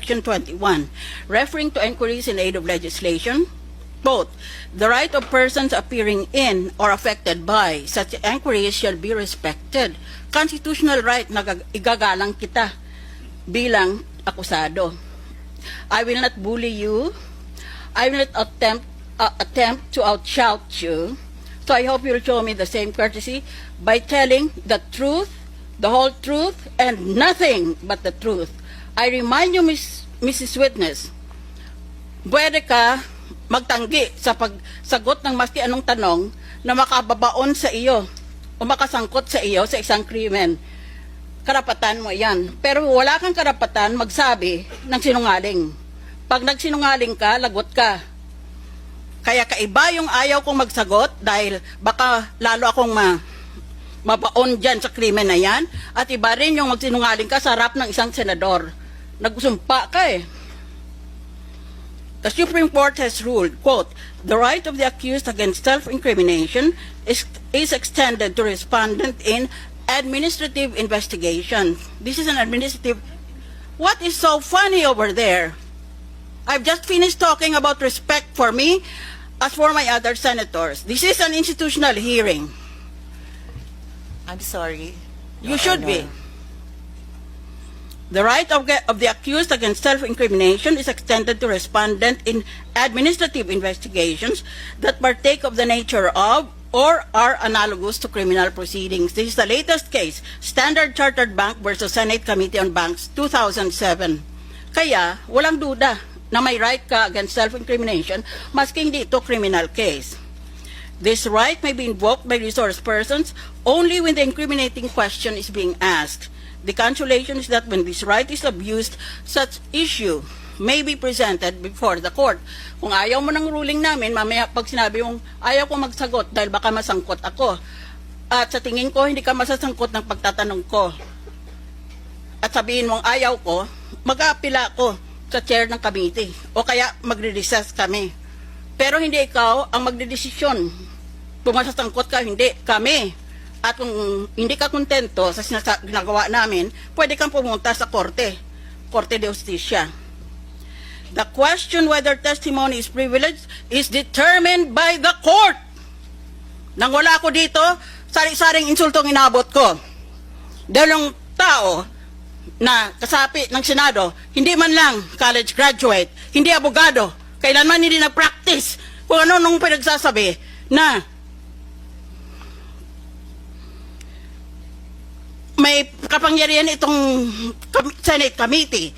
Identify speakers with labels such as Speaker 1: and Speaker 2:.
Speaker 1: Section 21, referring to inquiries in aid of legislation. Both, the right of persons appearing in or affected by such inquiries shall be respected. Constitutional right na igagalang kita bilang akusado. I will not bully you. I will not attempt to outshout you. So I hope you'll show me the same courtesy by telling the truth, the whole truth, and nothing but the truth. I remind you, Mrs. Witness, pwede ka magtanggi sa pagsagot ng maski anong tanong na makababaon sa iyo o makasangkot sa iyo sa isang krimen. Karapatan mo yan. Pero wala kang karapatan magsabi ng sinungaling. Pag nagsinungaling ka, lagot ka. Kaya kaiba yung ayaw kong magsagot dahil baka lalo akong mabaon dyan sa krimen na yan. At iba rin yung magsinungaling ka sa harap ng isang senador. Nagusumpa ka eh. The Supreme Court has ruled, quote, the right of the accused against self-incrimination is extended to respondent in administrative investigation. This is an administrative... What is so funny over there? I've just finished talking about respect for me as for my other senators. This is an institutional hearing.
Speaker 2: I'm sorry.
Speaker 1: You should be. The right of the accused against self-incrimination is extended to respondent in administrative investigations that partake of the nature of or are analogous to criminal proceedings. This is the latest case, Standard Chartered Bank versus Senate Committee on Banks, 2007. Kaya, walang duda na may right ka against self-incrimination maski hindi ito criminal case. This right may be invoked by resource persons only when the incriminating question is being asked. The consolation is that when this right is abused, such issue may be presented before the court. Kung ayaw mo ng ruling namin, mamaya pag sinabi mong ayaw ko magsagot dahil baka masangkot ako, at sa tingin ko hindi ka masasangkot ng pagtatanong ko, at sabihin mong ayaw ko, mag-aapila ko sa chair ng committee o kaya magre-recess kami. Pero hindi ikaw ang magdedesisyon. Kung masasangkot ka, hindi kami. At kung hindi ka kontento sa ginagawa namin, pwede kang pumunta sa Korte de Justisya. The question whether testimony is privileged is determined by the court. Nang wala ko dito, sari-saring insultong inabot ko. Dahil yung tao na kasapi ng Senado, hindi man lang college graduate, hindi abogado, kailanman hindi na-practice kung ano nung pinagsasabi na may kapangyarihan itong Senate Committee